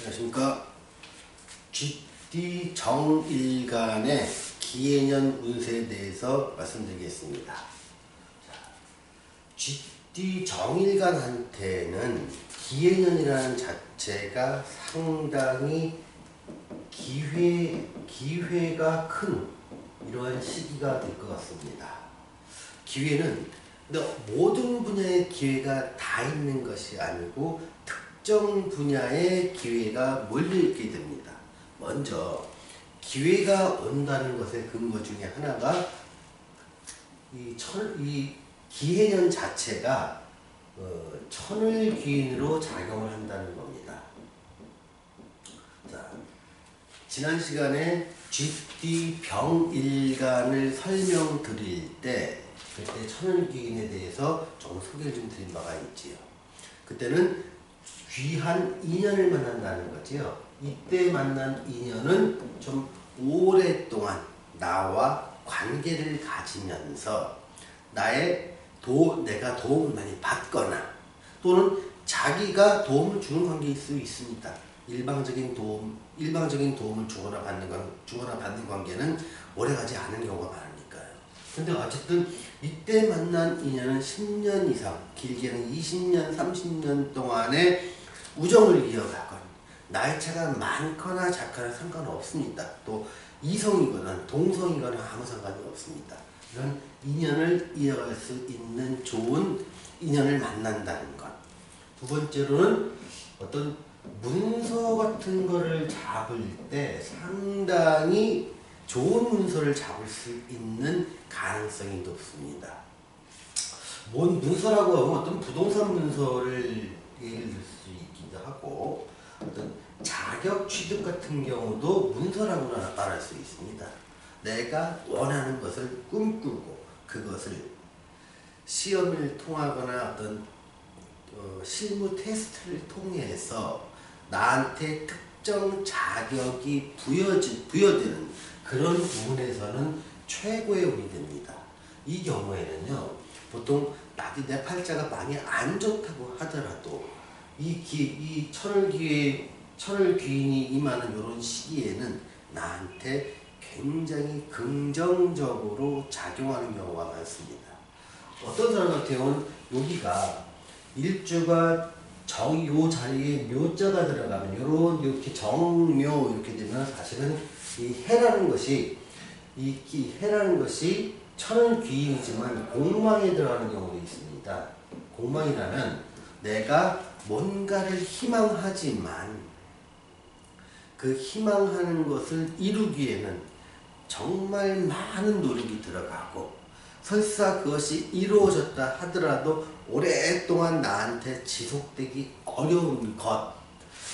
안녕하십니까. 쥐띠 정일간의 기해년 운세에 대해서 말씀드리겠습니다. 쥐띠 정일간한테는 기해년이라는 자체가 상당히 기회가 큰 이러한 시기가 될 것 같습니다. 기회는 모든 분야의 기회가 다 있는 것이 아니고 특정 분야의 기회가 몰려있게 됩니다. 먼저 기회가 온다는 것의 근거 중에 하나가 이 기해년 자체가 천을귀인으로 작용을 한다는 겁니다. 자, 지난 시간에 쥐띠 병일간을 설명드릴 때 그때 천을귀인에 대해서 조금 소개를 좀 드린 바가 있지요. 그때는 귀한 인연을 만난다는 거지요. 이때 만난 인연은 좀 오랫동안 나와 관계를 가지면서 내가 도움을 많이 받거나 또는 자기가 도움을 주는 관계일 수 있습니다. 일방적인 도움을 주거나 받는 관계는 오래가지 않은 경우가 많으니까요. 근데 어쨌든 이때 만난 인연은 10년 이상, 길게는 20년, 30년 동안의 우정을 이어가건 나이 차가 많거나 작거나 상관없습니다. 또 이성이거나 동성이거나 아무 상관이 없습니다. 이런 인연을 이어갈 수 있는 좋은 인연을 만난다는 것. 두 번째로는 어떤 문서 같은 거를 잡을 때 상당히 좋은 문서를 잡을 수 있는 가능성이 높습니다. 뭔 문서라고 하면 어떤 부동산 문서를 예를 들 수 있기도 하고 어떤 자격 취득 같은 경우도 문서라고 말할 수 있습니다. 내가 원하는 것을 꿈꾸고 그것을 시험을 통하거나 어떤 실무 테스트를 통해서 나한테 특정 자격이 부여되는 그런 부분에서는 최고의 운이 됩니다. 이 경우에는요, 보통 내 팔자가 많이 안 좋다고 하더라도 이 천을귀인이 임하는 이런 시기에는 나한테 굉장히 긍정적으로 작용하는 경우가 많습니다. 어떤 사람 같은 경우는 여기가 일주가 요 자리에 묘자가 들어가면 이렇게 정묘 이렇게 되면 사실은 이 해라는 것이 천을귀인이지만 공망에 들어가는 경우도 있습니다. 공망이라면 내가 뭔가를 희망하지만 그 희망하는 것을 이루기에는 정말 많은 노력이 들어가고 설사 그것이 이루어졌다 하더라도 오랫동안 나한테 지속되기 어려운 것.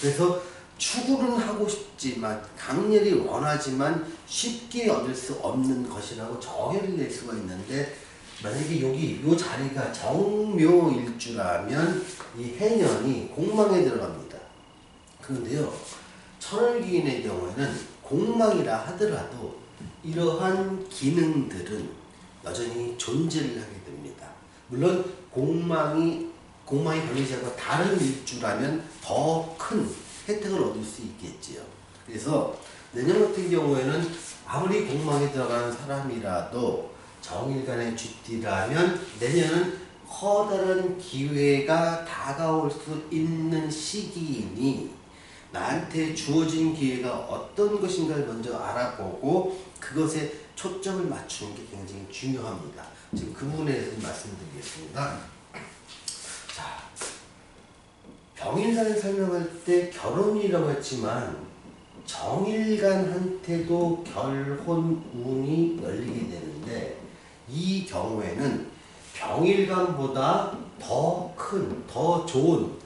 그래서 추구는 하고 싶지만 강렬히 원하지만 쉽게 얻을 수 없는 것이라고 정의를 낼 수가 있는데 만약에 이 자리가 정묘일주라면 이 해년이 공망에 들어갑니다. 그런데요, 천을귀인의 경우에는 공망이라 하더라도 이러한 기능들은 여전히 존재를 하게 됩니다. 물론 공망이 걸리지 않고 다른 일주라면 더 큰 혜택을 얻을 수 있겠지요. 그래서 내년 같은 경우에는 아무리 공망에 들어가는 사람이라도 정일간의 쥐띠라면 내년은 커다란 기회가 다가올 수 있는 시기이니 나한테 주어진 기회가 어떤 것인가를 먼저 알아보고 그것에 초점을 맞추는 게 굉장히 중요합니다. 지금 그 부분에 대해서 말씀드리겠습니다. 자, 병일간을 설명할 때 결혼이라고 했지만 정일간한테도 결혼 운이 열리게 되는데 이 경우에는 병일간보다 더 큰, 더 좋은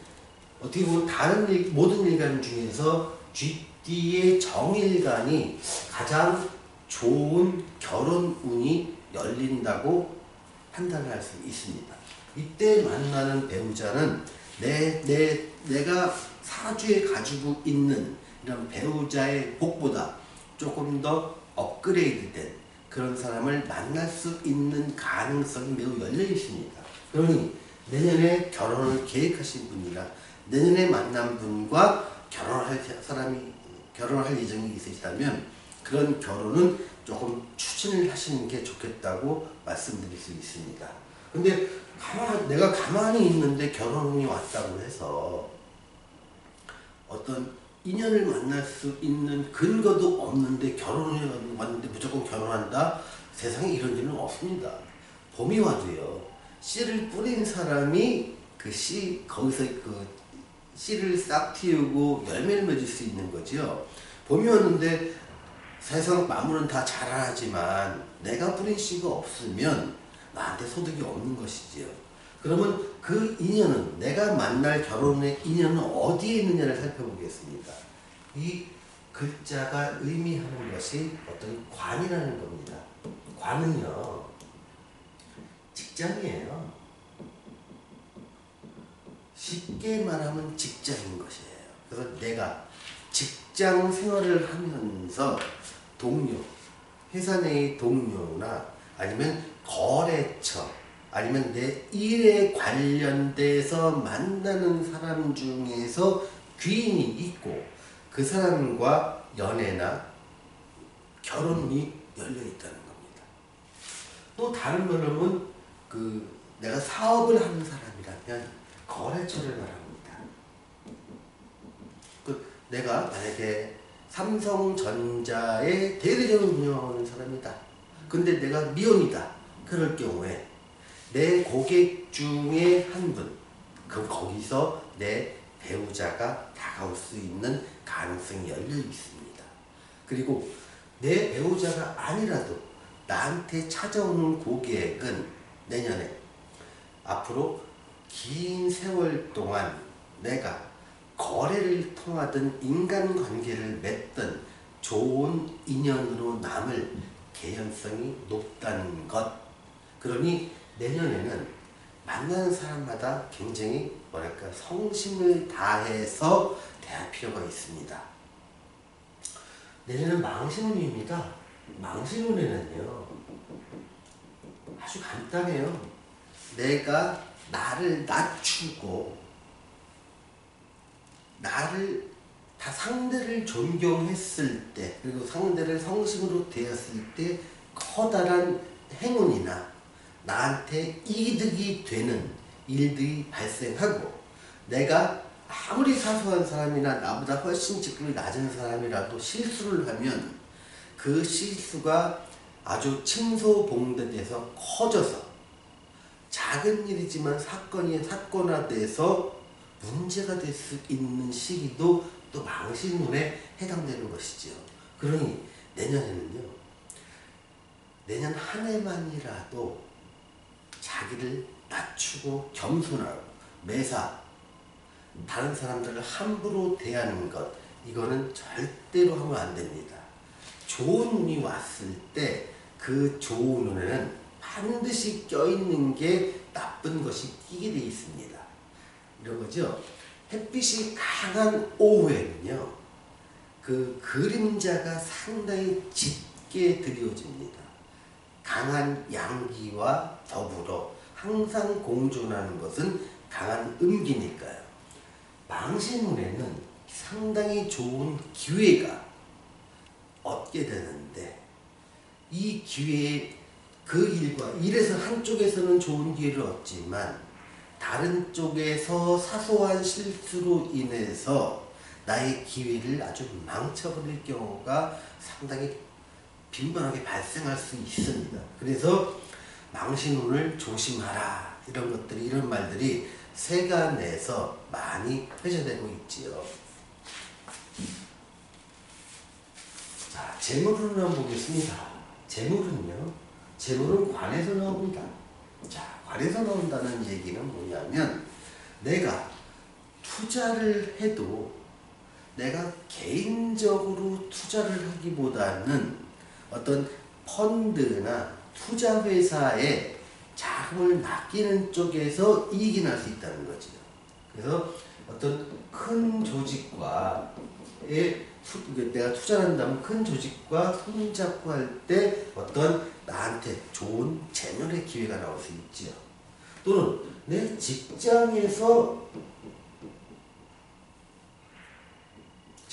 어떻게 보면 다른 모든 일간 중에서 쥐띠의 정일간이 가장 좋은 결혼 운이 열린다고 판단을 할 수 있습니다. 이때 만나는 배우자는 내가 사주에 가지고 있는 이런 배우자의 복보다 조금 더 업그레이드된 그런 사람을 만날 수 있는 가능성이 매우 열려 있습니다. 그러니 내년에 결혼을 계획하신 분이나 내년에 만난 분과 결혼할 예정이 있으시다면 그런 결혼은 조금 추진을 하시는 게 좋겠다고 말씀드릴 수 있습니다. 근데 내가 가만히 있는데 결혼이 왔다고 해서 어떤 인연을 만날 수 있는 근거도 없는데 결혼이 왔는데 무조건 결혼한다? 세상에 이런 일은 없습니다. 봄이 와도요, 씨를 뿌린 사람이 거기서 그 씨를 싹 틔우고 열매를 맺을 수 있는 거죠. 봄이 왔는데 세상 만물은 다 자라나지만 내가 뿌린 씨가 없으면 나한테 소득이 없는 것이지요. 그러면 그 인연은, 내가 만날 결혼의 인연은 어디에 있느냐를 살펴보겠습니다. 이 글자가 의미하는 것이 어떤 관이라는 겁니다. 관은요, 직장이에요. 쉽게 말하면 직장인 것이에요. 그래서 내가 직장 생활을 하면서 동료, 회사 내의 동료나 아니면 거래처, 아니면 내 일에 관련돼서 만나는 사람 중에서 귀인이 있고 그 사람과 연애나 결혼이 열려 있다는 겁니다. 또 다른 말로는 내가 사업을 하는 사람이라면 거래처를 말합니다. 내가 만약에 삼성전자의 대리점을 운영하는 사람이다. 근데 내가 미혼이다. 그럴 경우에 내 고객 중에 한 분, 그럼 거기서 내 배우자가 다가올 수 있는 가능성이 열려 있습니다. 그리고 내 배우자가 아니라도 나한테 찾아오는 고객은 내년에 앞으로 긴 세월 동안 내가 거래를 통하던 인간관계를 맺던 좋은 인연으로 남을 개연성이 높다는 것. 그러니 내년에는 만나는 사람마다 굉장히 성심을 다해서 대할 필요가 있습니다. 내년은 망신운입니다. 망신운에는요, 아주 간단해요. 내가 나를 낮추고 상대를 존경했을 때, 그리고 상대를 성심으로 대했을 때 커다란 행운이나 나한테 이득이 되는 일들이 발생하고, 내가 아무리 사소한 사람이나 나보다 훨씬 직급이 낮은 사람이라도 실수를 하면 그 실수가 아주 침소봉대돼서 커져서 작은 일이지만 사건화돼서 문제가 될 수 있는 시기도 또 망신운에 해당되는 것이지요. 그러니 내년에는요, 내년 한 해만이라도 자기를 낮추고 겸손하고 매사 다른 사람들을 함부로 대하는 것, 이거는 절대로 하면 안 됩니다. 좋은 운이 왔을 때 그 좋은 운에는 반드시 껴있는 게 나쁜 것이 끼게 되어 있습니다. 이런 거죠. 햇빛이 강한 오후에는요, 그 그림자가 상당히 짙게 드리워집니다. 강한 양기와 더불어 항상 공존하는 것은 강한 음기니까요. 망신운에는 상당히 좋은 기회가 얻게 되는데, 이 기회에 일에서 한쪽에서는 좋은 기회를 얻지만 다른 쪽에서 사소한 실수로 인해서 나의 기회를 아주 망쳐버릴 경우가 상당히 빈번하게 발생할 수 있습니다. 그래서 망신운을 조심하라, 이런 말들이 세간에서 많이 회자되고 있지요. 자, 재물운을 한번 보겠습니다. 재물은 관에서 나옵니다. 자, 관에서 나온다는 얘기는 뭐냐면, 내가 투자를 해도 내가 개인적으로 투자를 하기보다는 어떤 펀드나 투자회사에 자금을 맡기는 쪽에서 이익이 날 수 있다는 거죠. 그래서 어떤 큰 조직과의 내가 투자를 한다면 큰 조직과 손잡고 할 때 어떤 나한테 좋은 재물의 기회가 나올 수 있지요. 또는 내 직장에서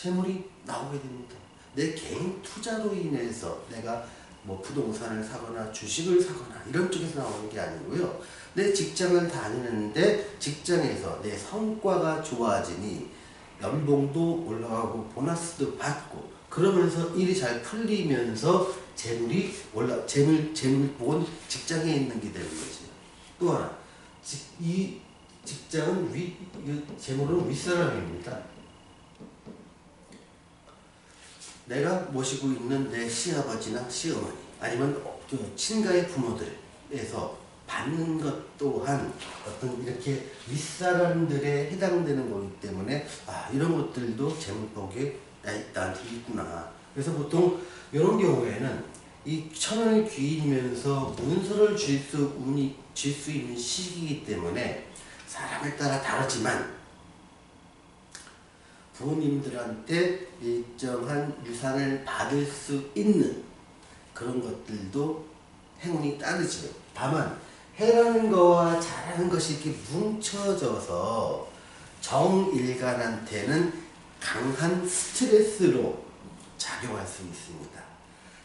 재물이 나오게 됩니다. 내 개인 투자로 인해서 내가 뭐 부동산을 사거나 주식을 사거나 이런 쪽에서 나오는 게 아니고요. 내 직장을 다니는데 직장에서 내 성과가 좋아지니 연봉도 올라가고 보너스도 받고 그러면서 일이 잘 풀리면서 재물이 재물 복은 직장에 있는 게 되는 거지. 또 하나, 이 직장은 재물은 윗사람입니다. 내가 모시고 있는 내 시아버지나 시어머니 아니면 친가의 부모들에서 받는 것 또한 어떤 이렇게 윗사람들에 해당되는 거기 때문에 이런 것들도 재물복에 나한테 있구나. 그래서 보통 이런 경우에는 이 천월 귀인이면서 문서를 줄 수 있는 시기이기 때문에 사람에 따라 다르지만 부모님들한테 일정한 유산을 받을 수 있는 그런 것들도 행운이 따르죠. 다만 해라는 거와 잘하는 것이 이렇게 뭉쳐져서 정일간한테는 강한 스트레스로 작용할 수 있습니다.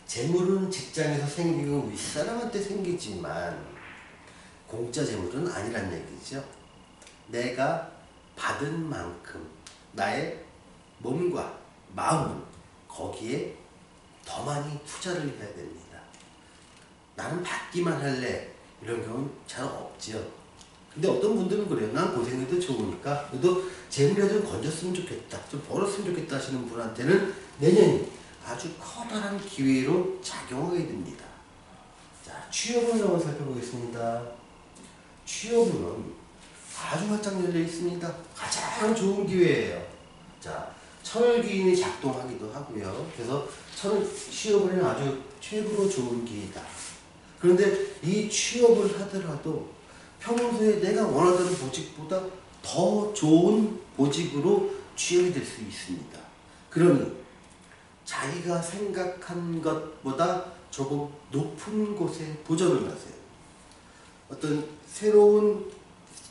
재물은 직장에서 생기고 윗사람한테 생기지만 공짜 재물은 아니란 얘기죠. 내가 받은 만큼 나의 몸과 마음은 거기에 더 많이 투자를 해야 됩니다. 나는 받기만 할래 이런 경우는 잘 없지요. 근데 어떤 분들은 그래요. 난 고생해도 좋으니까 그래도 재물이 좀 건졌으면 좋겠다, 좀 벌었으면 좋겠다 하시는 분한테는 내년이 아주 커다란 기회로 작용하게 됩니다. 자, 취업운을 한번 살펴보겠습니다. 취업운은 아주 활짝 열려 있습니다. 가장 좋은 기회예요. 자, 천월귀인이 작동하기도 하고요. 그래서 취업은 아주 최고로 좋은 기회다. 그런데 이 취업을 하더라도 평소에 내가 원하던 보직보다 더 좋은 보직으로 취업이 될 수 있습니다. 그러니 자기가 생각한 것보다 조금 높은 곳에 도전을 하세요. 어떤 새로운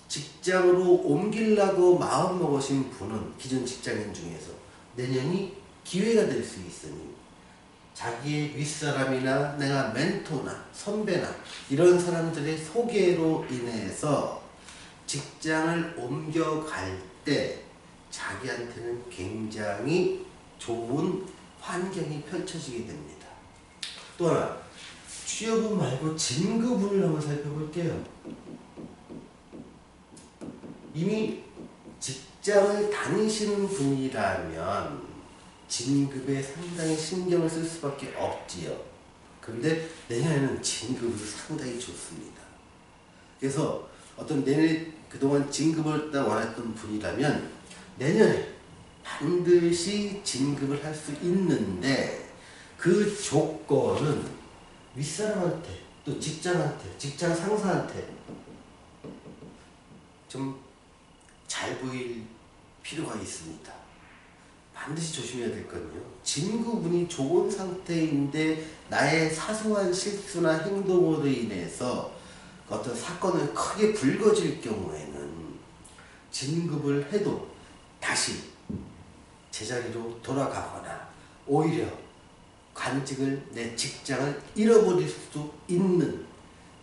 직장으로 옮기려고 마음먹으신 분은 기존 직장인 중에서 내년이 기회가 될 수 있으니 자기의 윗사람이나 내가 멘토나 선배나 이런 사람들의 소개로 인해서 직장을 옮겨갈 때 자기한테는 굉장히 좋은 환경이 펼쳐지게 됩니다. 또 하나, 취업운 말고 진급운을 한번 살펴볼게요. 이미 직장을 다니시는 분이라면 진급에 상당히 신경을 쓸 수밖에 없지요. 그런데 내년에는 진급이 상당히 좋습니다. 그래서 어떤 내년에 그동안 진급을 원했던 분이라면 내년에 반드시 진급을 할 수 있는데 그 조건은 윗사람한테 또 직장한테 직장 상사한테 좀 잘 보일 필요가 있습니다. 반드시 조심해야 될 건요. 진급운이 좋은 상태인데 나의 사소한 실수나 행동으로 인해서 어떤 사건을 크게 불거질 경우에는 진급을 해도 다시 제자리로 돌아가거나 오히려 관직을 내 직장을 잃어버릴 수도 있는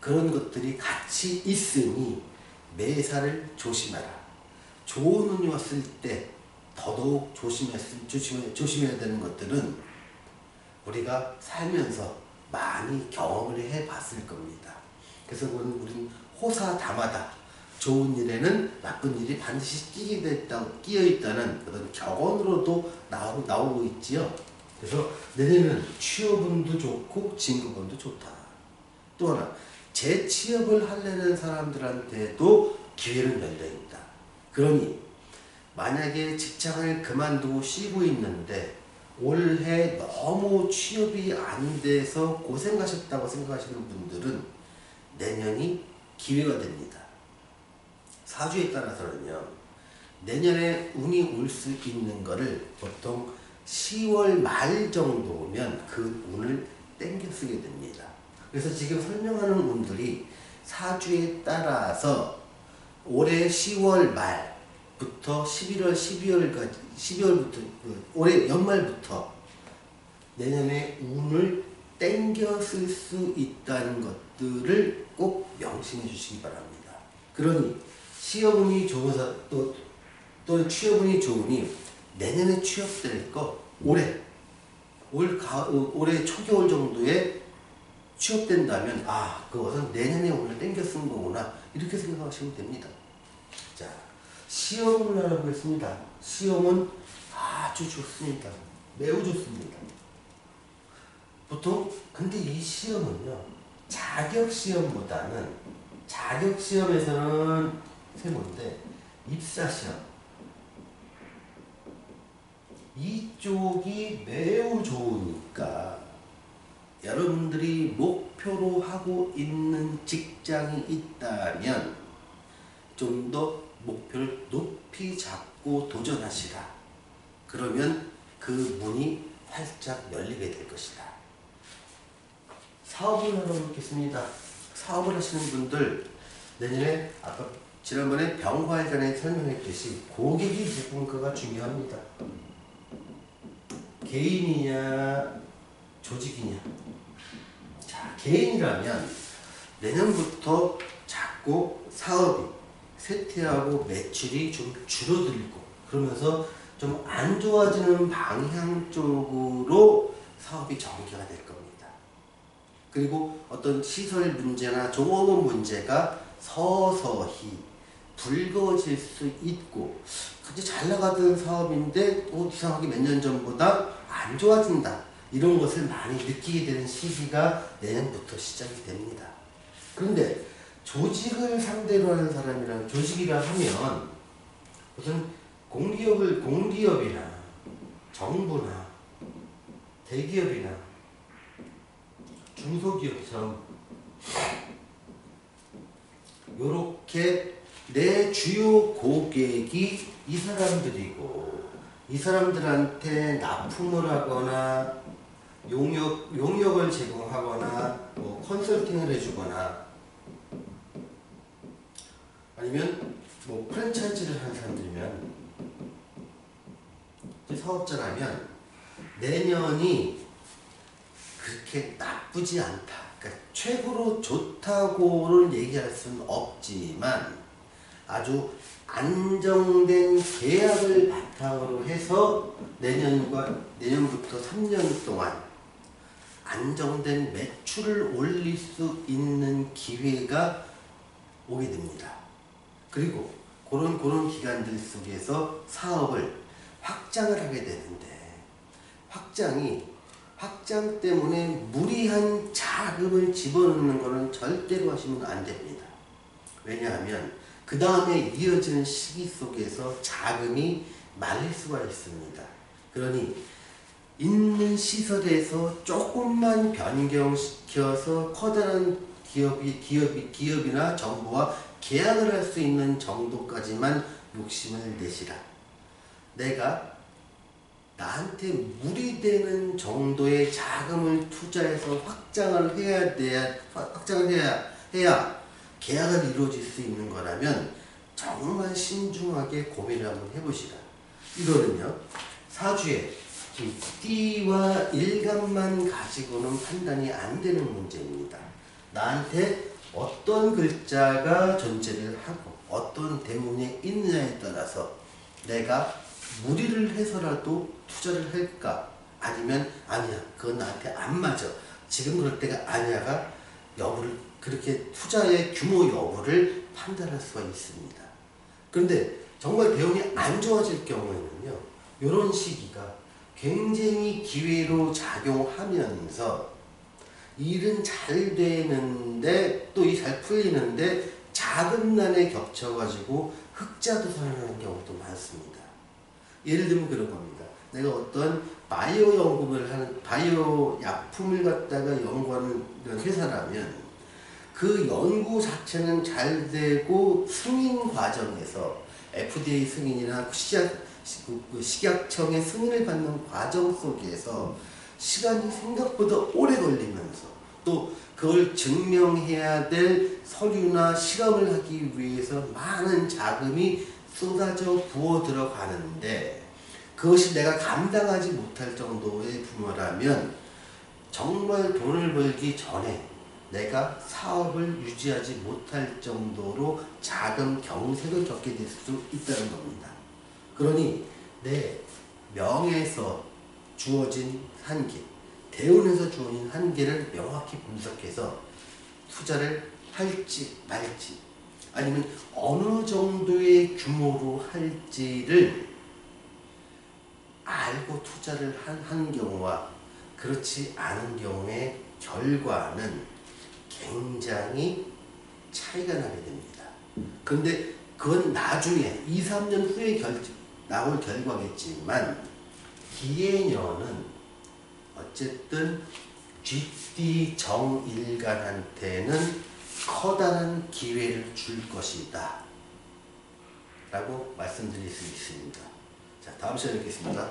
그런 것들이 같이 있으니 매사를 조심하라. 좋은 운이 왔을 때 더더욱 조심해야 되는 것들은 우리가 살면서 많이 경험을 해봤을 겁니다. 그래서 우리는 호사다마다 좋은 일에는 나쁜 일이 반드시 끼어 있다는 그런 격언으로도 나오고 있지요. 그래서 내년에는 취업운도 좋고 진급운도 좋다. 또 하나, 재취업을 하려는 사람들한테도 기회는 열려있다. 그러니 만약에 직장을 그만두고 쉬고 있는데 올해 너무 취업이 안 돼서 고생하셨다고 생각하시는 분들은 내년이 기회가 됩니다. 사주에 따라서는요, 내년에 운이 올 수 있는 거를 보통 10월 말 정도면 그 운을 땡겨 쓰게 됩니다. 그래서 지금 설명하는 운들이 사주에 따라서 올해 10월 말 11월, 12월까지, 12월부터, 올해 연말부터 내년에 운을 땡겨 쓸 수 있다는 것들을 꼭 명심해 주시기 바랍니다. 그러니 시험운이 좋아서 또 취업운이 좋으니 내년에 취업될 거 올해 초겨울 정도에 취업된다면 그것은 내년에 운을 땡겨 쓴 거구나 이렇게 생각하시면 됩니다. 자, 시험을 알아보겠습니다. 시험은 아주 좋습니다. 매우 좋습니다. 보통 근데 이 시험은요 자격시험에서는 세모인데 입사시험 이쪽이 매우 좋으니까 여러분들이 목표로 하고 있는 직장이 있다면 좀 더 목표를 높이 잡고 도전하시라. 그러면 그 문이 활짝 열리게 될 것이다. 사업을 하러 보겠습니다. 사업을 하시는 분들 내년에 아까 지난번에 병화일간에 설명했듯이 고객이 누군가가 중요합니다. 개인이냐 조직이냐. 자, 개인이라면 내년부터 자꾸 사업이 쇠퇴하고 매출이 좀 줄어들고 그러면서 좀 안 좋아지는 방향 쪽으로 사업이 전개가 될 겁니다. 그리고 어떤 시설 문제나 종업원 문제가 서서히 불거질 수 있고 그게 잘 나가던 사업인데 이상하게 몇 년 전보다 안 좋아진다. 이런 것을 많이 느끼게 되는 시기가 내년부터 시작이 됩니다. 그런데 조직을 상대로 하는 사람이랑 조직이라 하면 무슨 공기업이나 정부나 대기업이나 중소기업처럼 요렇게 내 주요 고객이 이 사람들이고 이 사람들한테 납품을 하거나 용역을 제공하거나 뭐 컨설팅을 해주거나 아니면 뭐 프랜차이즈를 하는 사람들이면 사업자라면 내년이 그렇게 나쁘지 않다. 그러니까 최고로 좋다고는 얘기할 수는 없지만 아주 안정된 계약을 바탕으로 해서 내년부터 3년 동안 안정된 매출을 올릴 수 있는 기회가 오게 됩니다. 그리고 그런 기간들 속에서 사업을 확장을 하게 되는데 확장 때문에 무리한 자금을 집어넣는 것은 절대로 하시면 안 됩니다. 왜냐하면 그 다음에 이어지는 시기 속에서 자금이 말릴 수가 있습니다. 그러니 있는 시설에서 조금만 변경시켜서 커다란 기업이나 정부와 계약을 할 수 있는 정도까지만 욕심을 내시라. 내가 나한테 무리되는 정도의 자금을 투자해서 확장을 해야 계약을 이루어질 수 있는 거라면 정말 신중하게 고민을 한번 해보시라. 이거는요 사주에 띠와 일간만 가지고는 판단이 안 되는 문제입니다. 나한테 어떤 글자가 존재를 하고 어떤 대문에 있느냐에 따라서 내가 무리를 해서라도 투자를 할까 아니면 아니야 그건 나한테 안 맞아 지금 그럴 때가 아니야가 여부를 그렇게 투자의 규모 여부를 판단할 수가 있습니다. 그런데 정말 대운이 안 좋아질 경우에는요 이런 시기가 굉장히 기회로 작용하면서 일은 잘 되는데 또 이 잘 풀리는데 자금난에 겹쳐가지고 흑자도 살아나는 경우도 많습니다. 예를 들면 그런 겁니다. 내가 어떤 바이오 약품을 갖다가 연구하는 회사라면 그 연구 자체는 잘 되고 승인 과정에서 FDA 승인이나 식약청의 승인을 받는 과정 속에서 시간이 생각보다 오래 걸리면서 또 그걸 증명해야 될 서류나 실험을 하기 위해서 많은 자금이 쏟아져 부어 들어가는데 그것이 내가 감당하지 못할 정도의 부모라면 정말 돈을 벌기 전에 내가 사업을 유지하지 못할 정도로 자금 경색을 겪게 될 수 있다는 겁니다. 그러니 내 명에서 주어진 한계, 대운에서 주어진 한계를 명확히 분석해서 투자를 할지 말지 아니면 어느 정도의 규모로 할지를 알고 투자를 하는 경우와 그렇지 않은 경우의 결과는 굉장히 차이가 나게 됩니다. 그런데 그건 나중에 2, 3년 후에 나올 결과겠지만 기해년은 어쨌든 쥐띠 정일간한테는 커다란 기회를 줄 것이다 라고 말씀드릴 수 있습니다. 자, 다음 시간에 뵙겠습니다.